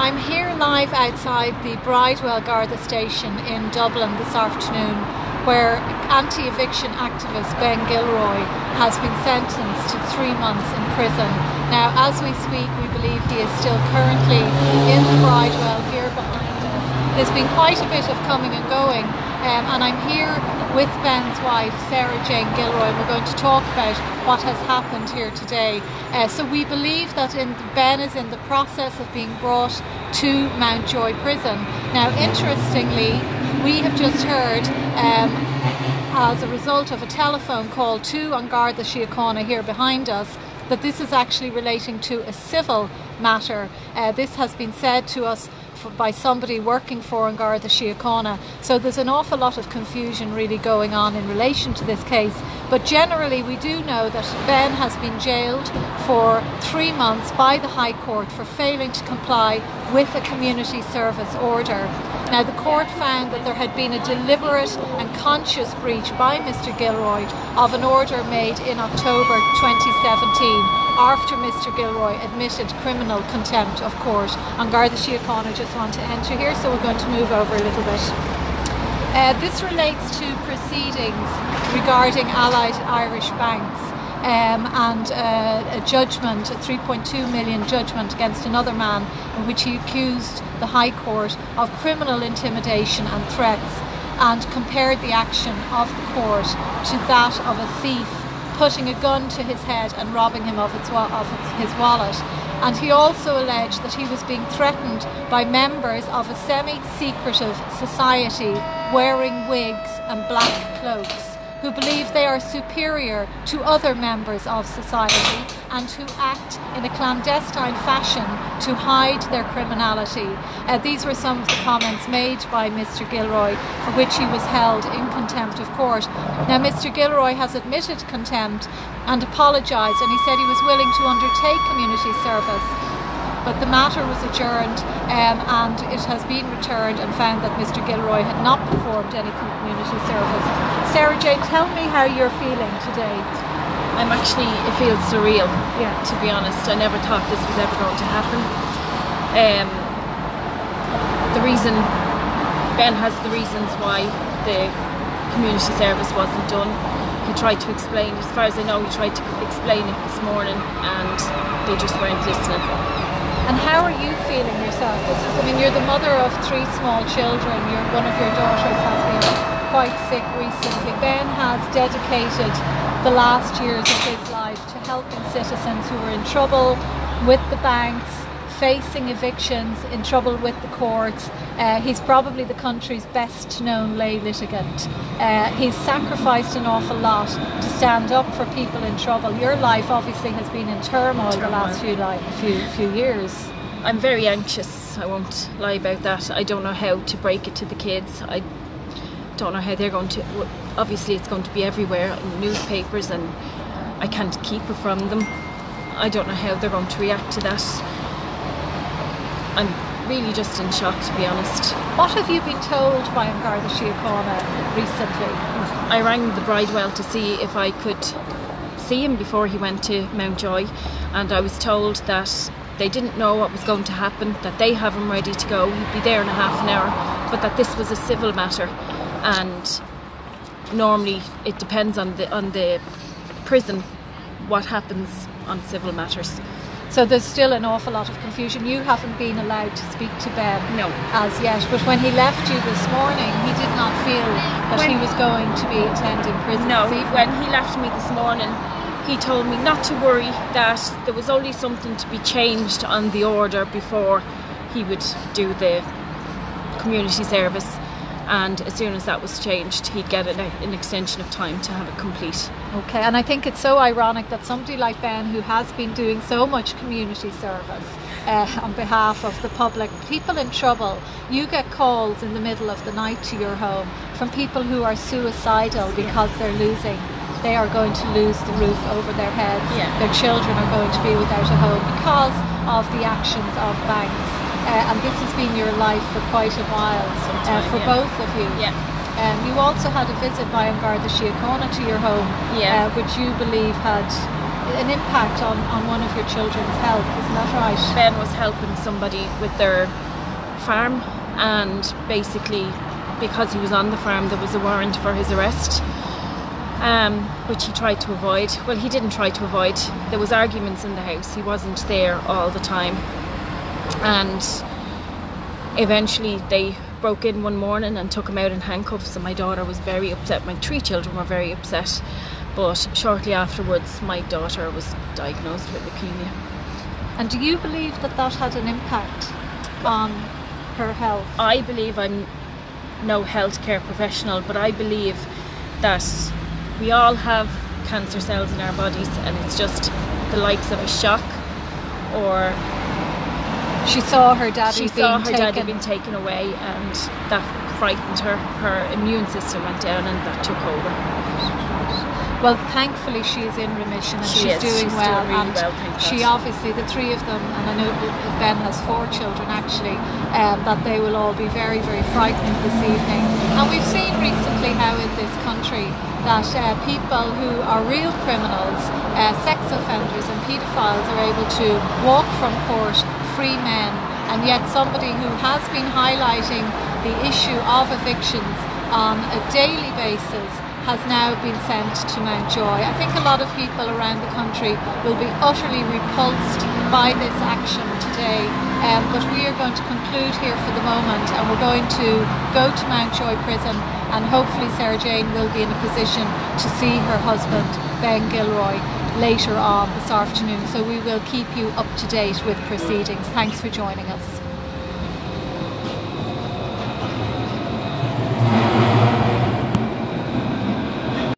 I'm here live outside the Bridewell Garda Station in Dublin this afternoon, where anti-eviction activist Ben Gilroy has been sentenced to 3 months in prison. Now, as we speak, we believe he is still currently in the Bridewell here behind us. There's been quite a bit of coming and going, and I'm here with Ben's wife, Sarahjane Gilroy. We're going to talk about what has happened here today. So we believe that Ben is in the process of being brought to Mountjoy prison. Now, interestingly, we have just heard, as a result of a telephone call to An Garda Síochána here behind us, that this is actually relating to a civil matter. This has been said to us by somebody working for An Garda Síochána. So there's an awful lot of confusion really going on in relation to this case. But generally we do know that Ben has been jailed for 3 months by the High Court for failing to comply with a community service order. Now, the court found that there had been a deliberate and conscious breach by Mr Gilroy of an order made in October 2017 after Mr Gilroy admitted criminal contempt of court. An Garda Síochána just want to enter here, so we're going to move over a little bit. This relates to proceedings regarding Allied Irish banks and a judgment, a 3.2 million judgment against another man in which he accused the High Court of criminal intimidation and threats, and compared the action of the court to that of a thief putting a gun to his head and robbing him of his wallet. And he also alleged that he was being threatened by members of a semi-secretive society wearing wigs and black cloaks, who believe they are superior to other members of society and who act in a clandestine fashion to hide their criminality. These were some of the comments made by Mr Gilroy, for which he was held in contempt of court. Now, Mr Gilroy has admitted contempt and apologised, and he said he was willing to undertake community service. But the matter was adjourned and it has been returned and found that Mr Gilroy had not performed any community service. Sarahjane, tell me how you're feeling today. It feels surreal, to be honest. I never thought this was ever going to happen. Ben has the reasons why the community service wasn't done. He tried to explain, as far as I know, he tried to explain it this morning and they just weren't listening. And how are you feeling yourself? You're the mother of 3 small children. One of your daughters has been quite sick recently. Ben has dedicated the last years of his life to helping citizens who were in trouble with the banks, facing evictions, in trouble with the courts. He's probably the country's best known lay litigant. He's sacrificed an awful lot to stand up for people in trouble. Your life obviously has been in turmoil the last few years. I'm very anxious, I won't lie about that. I don't know how to break it to the kids. I don't know how they're going to, obviously it's going to be everywhere in the newspapers and I can't keep it from them. I don't know how they're going to react to that. I'm really just in shock, to be honest. What have you been told by An Garda Síochána recently? I rang the Bridewell to see if I could see him before he went to Mountjoy, and I was told that they didn't know what was going to happen, that they have him ready to go, he'd be there in a half an hour, but that this was a civil matter, and normally it depends on the prison what happens on civil matters. So there's still an awful lot of confusion. You haven't been allowed to speak to Ben as yet, but when he left you this morning, he did not feel that he was going to be attending prison. No, when he left me this morning, he told me not to worry, that there was only something to be changed on the order before he would do the community service. And as soon as that was changed, he'd get an extension of time to have it complete. Okay, and I think it's so ironic that somebody like Ben, who has been doing so much community service on behalf of the public, people in trouble, you get calls in the middle of the night to your home from people who are suicidal because they are going to lose the roof over their heads. Their children are going to be without a home because of the actions of banks. And this has been your life for quite a while, for both of you. You also had a visit by An Garda Síochána to your home, which you believe had an impact on one of your children's health, isn't that right? Ben was helping somebody with their farm, and basically because he was on the farm there was a warrant for his arrest, which he tried to avoid. Well, he didn't try to avoid. There was arguments in the house. He wasn't there all the time, and eventually they broke in one morning and took him out in handcuffs, and my daughter was very upset. My 3 children were very upset, but shortly afterwards my daughter was diagnosed with leukemia. And do you believe that that had an impact on her health? I believe, I'm no healthcare professional, but I believe that we all have cancer cells in our bodies, and it's just the likes of a shock, or she saw her daddy being taken away, and that frightened her. Her immune system went down, and that took over. Well, thankfully she is in remission, and she's doing well. Doing really well, she obviously, the 3 of them, and I know Ben has 4 children actually, that they will all be very, very frightened this evening. And we've seen recently how in this country that people who are real criminals, sex offenders and paedophiles, are able to walk from court free men, and yet somebody who has been highlighting the issue of evictions on a daily basis has now been sent to Mountjoy. I think a lot of people around the country will be utterly repulsed by this action today, but we are going to conclude here for the moment, and we're going to go to Mountjoy prison, and hopefully Sarahjane will be in a position to see her husband Ben Gilroy later on this afternoon. So we will keep you up to date with proceedings. Thanks for joining us.